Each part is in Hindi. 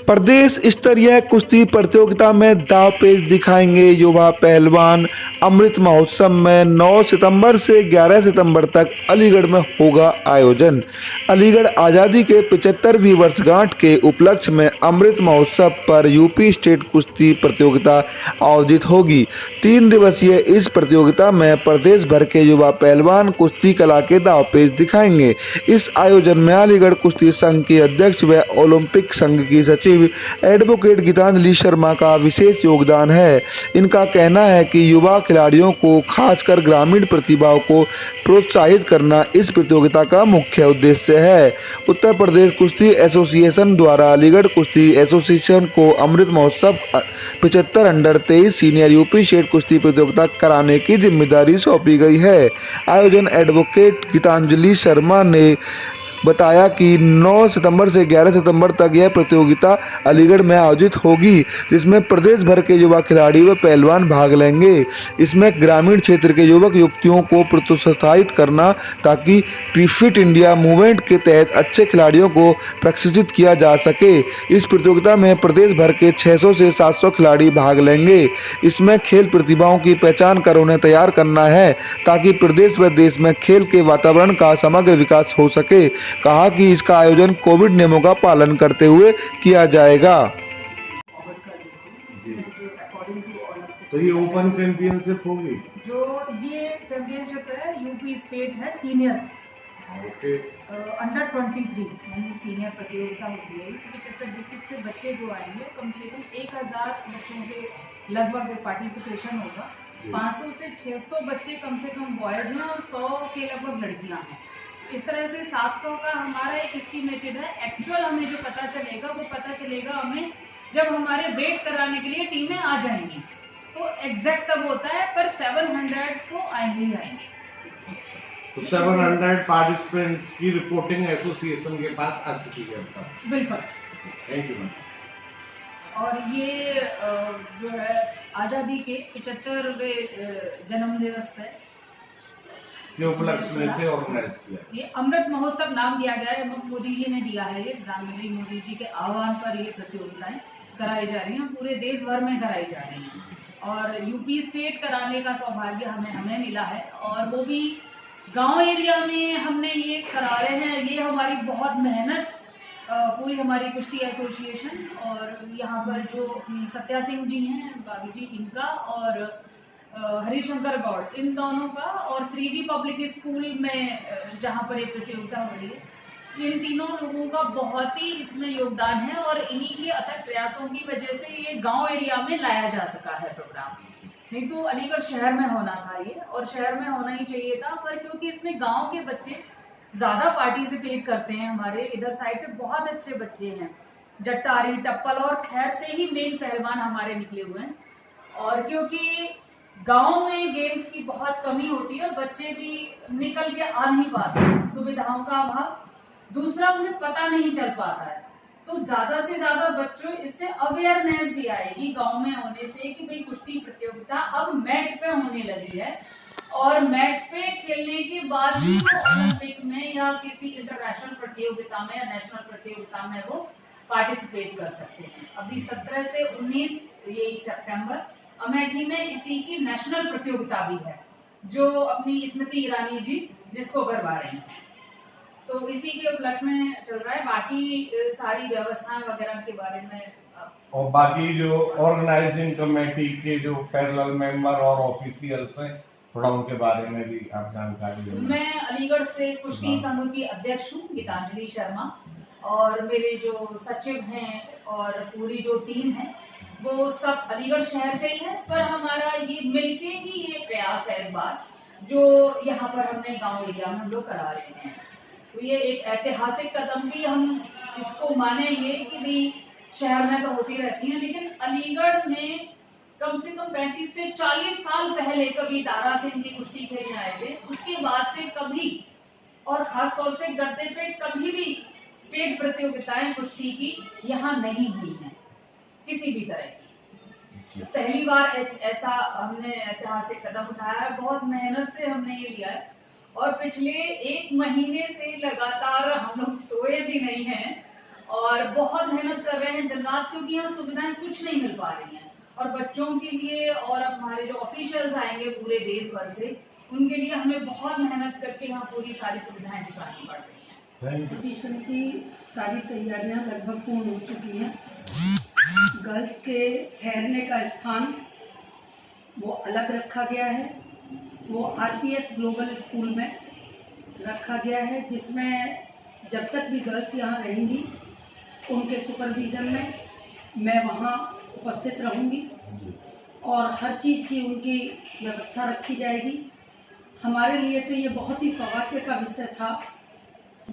प्रदेश स्तरीय कुश्ती प्रतियोगिता में दांवपेच दिखाएंगे युवा पहलवान। अमृत महोत्सव में 9 सितंबर से 11 सितंबर तक अलीगढ़ में होगा आयोजन। अलीगढ़ आज़ादी के 75वीं वर्षगांठ के उपलक्ष्य में अमृत महोत्सव पर यूपी स्टेट कुश्ती प्रतियोगिता आयोजित होगी। 3 दिवसीय इस प्रतियोगिता में प्रदेश भर के युवा पहलवान कुश्ती कला के दांवपेच दिखाएंगे। इस आयोजन में अलीगढ़ कुश्ती संघ के अध्यक्ष व ओलंपिक संघ की सचिव एडवोकेट गीतांजलि शर्मा का विशेष योगदान है। इनका कहना है कि युवा खिलाड़ियों को, खासकर ग्रामीण प्रतिभाओं को प्रोत्साहित करना इस प्रतियोगिता का मुख्य उद्देश्य है। उत्तर प्रदेश कुश्ती एसोसिएशन द्वारा अलीगढ़ कुश्ती एसोसिएशन को Amrit Mahotsav 75 under 23 senior UP state कुश्ती प्रतियोगिता कराने की जिम्मेदारी सौंपी गई है। आयोजन एडवोकेट गीतांजलि शर्मा ने बताया कि 9 सितंबर से 11 सितंबर तक यह प्रतियोगिता अलीगढ़ में आयोजित होगी, जिसमें प्रदेश भर के युवा खिलाड़ी व पहलवान भाग लेंगे। इसमें ग्रामीण क्षेत्र के युवक युवतियों को प्रोत्साहित करना, ताकि फिट इंडिया मूवमेंट के तहत अच्छे खिलाड़ियों को प्रशिक्षित किया जा सके। इस प्रतियोगिता में प्रदेश भर के 600 से 700 खिलाड़ी भाग लेंगे। इसमें खेल प्रतिभाओं की पहचान कर उन्हें तैयार करना है, ताकि प्रदेश व देश में खेल के वातावरण का समग्र विकास हो सके। कहा कि इसका आयोजन कोविड नियमों का पालन करते हुए किया जाएगा। तो ये ओपन चैंपियनशिप होगी, जो ये चैंपियनशिप है यूपी स्टेट है सीनियर अंडर 23 यानी सीनियर प्रतियोगिता होती है। 75 डिस्ट्रिक्ट से बच्चे जो आएंगे, कम से कम 1000 बच्चों के लगभग पार्टिसिपेशन होगा। 500 से 600 बच्चे कम से कम बॉयज हैं और 100 के लगभग लड़कियां हैं। इस तरह से 700 का हमारा एक एस्टिमेटेड है। एक्चुअल हमें जो पता चलेगा वो पता चलेगा हमें जब हमारे वेट कराने के लिए टीमें आ जाएंगी, तो एग्जैक्ट तब होता है, पर 700 को आएंगे ही आएंगे। तो 700 पार्टिसिपेंट्स की रिपोर्टिंग एसोसिएशन के पास आ चुकी है। बिल्कुल, थैंक यू मैम। और ये जो है आज़ादी के 75वें जन्म दिवस पे के उपलक्ष्य में से ऑर्गेनाइज किया। ये अमृत महोत्सव नाम दिया गया है, मोदी जी ने दिया है। ये प्रधानमंत्री मोदी जी के आह्वान पर ये प्रतियोगिताएं कराई जा रही हैं, पूरे देश भर में कराई जा रही हैं। और यूपी स्टेट कराने का सौभाग्य हमें मिला है, और वो भी गांव एरिया में हमने ये करा रहे हैं। ये हमारी बहुत मेहनत, पूरी हमारी कुश्ती एसोसिएशन और यहाँ पर जो सत्या सिंह जी हैं बाबी जी, इनका, और हरिशंकर गौड़, इन दोनों का, और श्री जी पब्लिक स्कूल में जहाँ पर एक प्रतियोगिता हो रही है, इन तीनों लोगों का बहुत ही इसमें योगदान है। और इन्हीं के अथक प्रयासों की वजह से ये गांव एरिया में लाया जा सका है प्रोग्राम। नहीं तो अलीगढ़ शहर में होना था ये, और शहर में होना ही चाहिए था, पर क्योंकि इसमें गांव के बच्चे ज्यादा पार्टिसिपेट करते हैं। हमारे इधर साइड से बहुत अच्छे बच्चे हैं, जट्टारी, टप्पल और खैर से ही मेन पहलवान हमारे निकले हुए हैं। और क्योंकि गांव में गेम्स की बहुत कमी होती है और बच्चे भी निकल के आ नहीं पाते, सुविधाओं का अभाव, दूसरा उन्हें पता नहीं चल पाता है। तो ज्यादा से ज्यादा बच्चों इससे अवेयरनेस भी आएगी गांव में होने से, कि भाई कुश्ती प्रतियोगिता अब मैट पे होने लगी है, और मैट पे खेलने के बाद भी वो ओलंपिक में या किसी इंटरनेशनल प्रतियोगिता में या नेशनल प्रतियोगिता में वो पार्टिसिपेट कर सकते हैं। अभी 17 से 19 ये सितंबर अमेठी में इसी की नेशनल प्रतियोगिता भी है, जो अपनी स्मृति ईरानी जी जिसको करवा रही हैं। तो इसी के उपलक्ष्य में चल रहा है। बाकी सारी व्यवस्थाएं वगैरह के बारे में और बाकी जो ऑर्गेनाइजिंग कमेटी के जो पैरेलल मेंबर और ऑफिशियल्स हैं, थोड़ा उनके बारे में भी आप जानकारी दें। मैं अलीगढ़ से कुश्ती संघ की अध्यक्ष हूँ, गीतांजलि शर्मा, और मेरे जो सचिव हैं और पूरी जो टीम है वो सब अलीगढ़ शहर से ही है। पर हमारा ये मिलके ही ये प्रयास है इस बार, जो यहाँ पर हमने गांव एरिया में हम लोग करा रहे हैं। तो ये एक ऐतिहासिक कदम भी हम इसको मानेंगे कि भी शहर में तो होती रहती है, लेकिन अलीगढ़ में कम से कम 35 से 40 साल पहले कभी दारा सिंह जी कुश्ती खेलने आए थे, उसके बाद से कभी, और खासतौर से गद्दे पे कभी भी स्टेट प्रतियोगिताएं कुश्ती की यहाँ नहीं हुई हैं किसी भी तरह की। पहली बार ऐसा हमने ऐतिहासिक कदम उठाया है। बहुत मेहनत से हमने ये लिया है, और पिछले 1 महीने से लगातार हम लोग सोए भी नहीं हैं और बहुत मेहनत कर रहे हैं दिन रात, क्योंकि यहाँ सुविधाएं कुछ नहीं मिल पा रही हैं। और बच्चों के लिए और हमारे जो ऑफिशियल्स आएंगे पूरे देश भर से, उनके लिए हमें बहुत मेहनत करके यहाँ पूरी सारी सुविधाएं जुटानी पड़ रही हैं। कंपटीशन की सारी तैयारियां लगभग पूर्ण हो चुकी हैं। गर्ल्स के ठहरने का स्थान वो अलग रखा गया है, वो आरपीएस ग्लोबल स्कूल में रखा गया है, जिसमें जब तक भी गर्ल्स यहाँ रहेंगी उनके सुपरविज़न में मैं वहाँ उपस्थित रहूँगी और हर चीज़ की उनकी व्यवस्था रखी जाएगी। हमारे लिए तो ये बहुत ही सौभाग्य का विषय था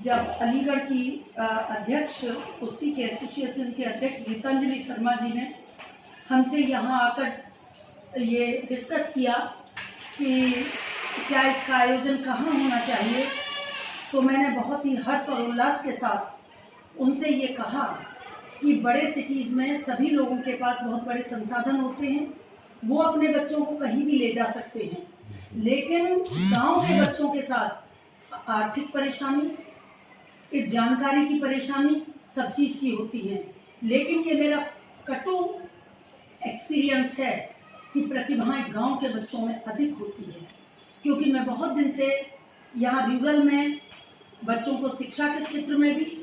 जब अलीगढ़ की अध्यक्ष कुश्ती के एसोसिएशन के अध्यक्ष गीतांजलि शर्मा जी ने हमसे यहाँ आकर ये डिस्कस किया कि क्या इसका आयोजन कहाँ होना चाहिए। तो मैंने बहुत ही हर्ष और उल्लास के साथ उनसे ये कहा कि बड़े सिटीज़ में सभी लोगों के पास बहुत बड़े संसाधन होते हैं, वो अपने बच्चों को कहीं भी ले जा सकते हैं, लेकिन गांव के बच्चों के साथ आर्थिक परेशानी, एक जानकारी की परेशानी सब चीज़ की होती है। लेकिन ये मेरा कटु एक्सपीरियंस है कि प्रतिभाएं गांव के बच्चों में अधिक होती है, क्योंकि मैं बहुत दिन से यहाँ रूरल में बच्चों को शिक्षा के क्षेत्र में भी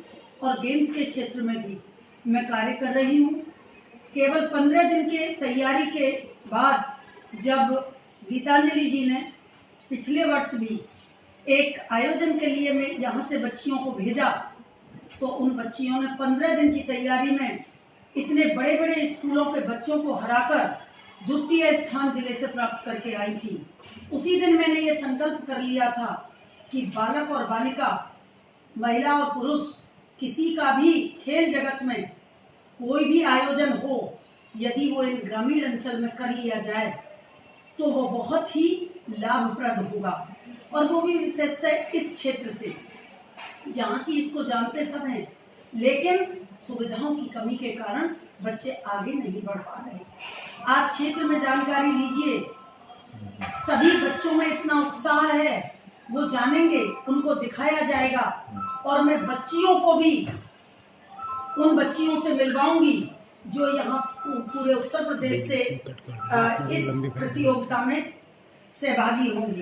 और गेम्स के क्षेत्र में भी मैं कार्य कर रही हूँ। केवल 15 दिन के तैयारी के बाद जब गीतांजलि जी ने पिछले वर्ष भी एक आयोजन के लिए मैं यहाँ से बच्चियों को भेजा, तो उन बच्चियों ने 15 दिन की तैयारी में इतने बड़े बड़े स्कूलों के बच्चों को हराकर द्वितीय स्थान जिले से प्राप्त करके आई थी। उसी दिन मैंने ये संकल्प कर लिया था कि बालक और बालिका, महिला और पुरुष, किसी का भी खेल जगत में कोई भी आयोजन हो, यदि वो इन ग्रामीण अंचल में कर लिया जाए तो वो बहुत ही लाभप्रद होगा, और वो भी विशेषतः इस क्षेत्र से जहाँ की इसको जानते सब हैं, लेकिन सुविधाओं की कमी के कारण बच्चे आगे नहीं बढ़ पा रहे। आप क्षेत्र में जानकारी लीजिए, सभी बच्चों में इतना उत्साह है, वो जानेंगे, उनको दिखाया जाएगा, और मैं बच्चियों को भी उन बच्चियों से मिलवाऊंगी जो यहाँ पूरे उत्तर प्रदेश से इस प्रतियोगिता में सहभागी होंगी।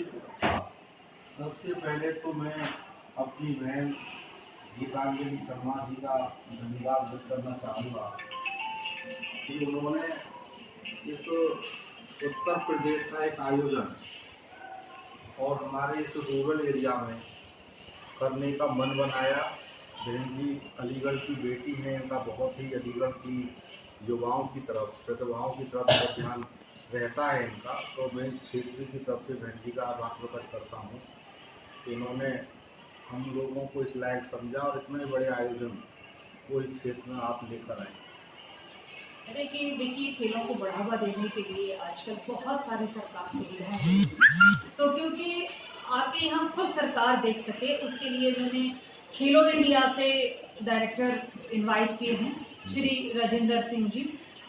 सबसे पहले तो मैं अपनी बहन गीतांजलि शर्मा जी का धन्यवाद व्यक्त करना चाहूँगा कि उन्होंने इस उत्तर प्रदेश का एक आयोजन और हमारे इस रूरल एरिया में करने का मन बनाया। बहन जी अलीगढ़ की बेटी हैं, इनका बहुत ही अलीगढ़ की युवाओं की तरफ, प्रतिभाओं की तरफ बहुत ध्यान रहता है इनका, तो मैं इस क्षेत्र की तरफ से बहन जी का आभार प्रकट करता हूँ कि इन्होंने हम लोगों को इस लायक समझा और इतने बड़े आयोजन को इस क्षेत्र में आप लेकर आए। देखिए खेलों को बढ़ावा देने के लिए आजकल बहुत सारी सरकार सुविधाएं हैं, तो क्योंकि आपके यहाँ खुद सरकार देख सके उसके लिए मैंने खेलो इंडिया से डायरेक्टर इनवाइट किए हैं श्री राजेंद्र सिंह जी,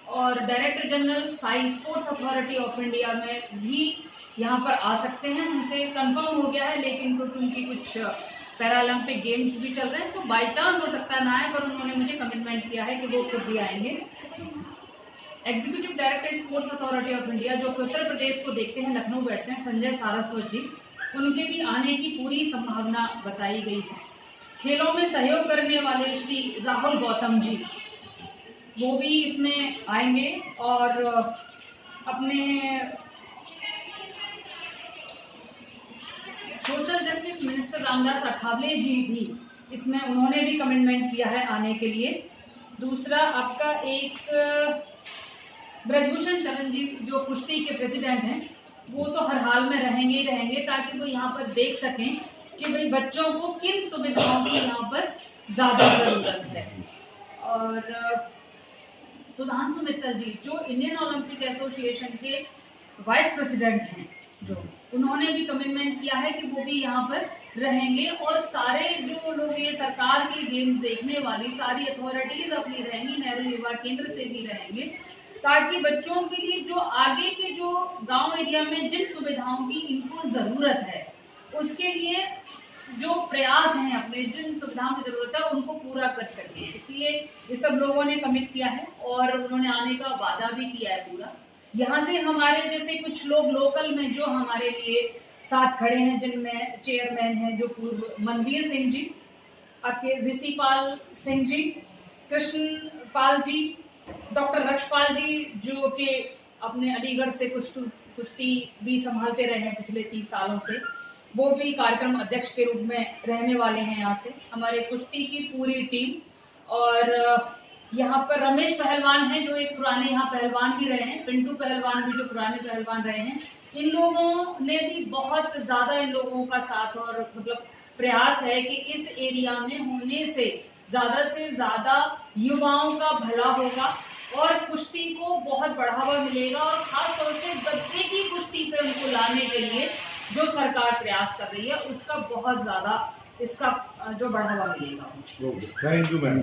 और director general Sai sports authority of India में भी यहाँ पर आ सकते हैं। उनसे कंफर्म हो गया है, लेकिन तो उनकी कुछ पैरालंपिक गेम्स भी चल रहे हैं, तो बाई चांस हो सकता है ना आए, पर उन्होंने मुझे कमिटमेंट किया है कि वो खुद भी आएंगे। Executive director sports authority of India जो उत्तर प्रदेश को देखते हैं, लखनऊ बैठते हैं, संजय सारस्वत जी, उनके भी आने की पूरी संभावना बताई गई है। खेलों में सहयोग करने वाले श्री राहुल गौतम जी, वो भी इसमें आएंगे, और अपने social justice minister Ramdas Athawale ji भी इसमें, उन्होंने भी कमिटमेंट किया है आने के लिए। दूसरा आपका एक ब्रजभूषण शरण जी जो कुश्ती के प्रेसिडेंट हैं, वो तो हर हाल में रहेंगे ही रहेंगे, ताकि वो यहाँ पर देख सकें कि भाई बच्चों को किन सुविधाओं की यहाँ पर ज़्यादा ज़रूरत है। और सुधांशु मित्तल जी जो इंडियन ओलंपिक एसोसिएशन के वाइस प्रेसिडेंट हैं, जो उन्होंने भी कमिटमेंट किया है कि वो भी यहाँ पर रहेंगे, और सारे जो लोग ये सरकार की गेम्स देखने वाली सारी अथॉरिटीज अपनी रहेंगी, नेहरू युवा केंद्र से भी रहेंगे, ताकि बच्चों के लिए जो आगे के जो गांव एरिया में जिन सुविधाओं की इनको ज़रूरत है उसके लिए जो प्रयास हैं अपने, जिन सुविधाओं की जरूरत है उनको पूरा कर सके, इसलिए ये सब लोगों ने कमिट किया है और उन्होंने आने का वादा भी किया है पूरा। यहाँ से हमारे जैसे कुछ लोग लोकल में जो हमारे लिए साथ खड़े हैं, जिनमें चेयरमैन हैं जो पूर्व मनवीर सिंह जी, ऋषिपाल सिंह जी, कृष्ण पाल जी, डॉक्टर रक्षपाल जी जो कि अपने अलीगढ़ से कुश्ती भी संभालते रहे हैं पिछले 30 सालों से, वो भी कार्यक्रम अध्यक्ष के रूप में रहने वाले हैं यहाँ से, हमारे कुश्ती की पूरी टीम। और यहाँ पर रमेश पहलवान हैं जो एक पुराने यहाँ पहलवान भी रहे हैं, पिंटू पहलवान भी जो पुराने पहलवान रहे हैं, इन लोगों ने भी बहुत ज्यादा इन लोगों का साथ और मतलब प्रयास है कि इस एरिया में होने से ज्यादा युवाओं का भला होगा और कुश्ती को बहुत बढ़ावा मिलेगा और खास तौर से गद्दे की कुश्ती पे उनको लाने के लिए जो सरकार प्रयास कर रही है उसका बहुत ज्यादा इसका जो बढ़ावा मिलेगा। Thank you ma'am.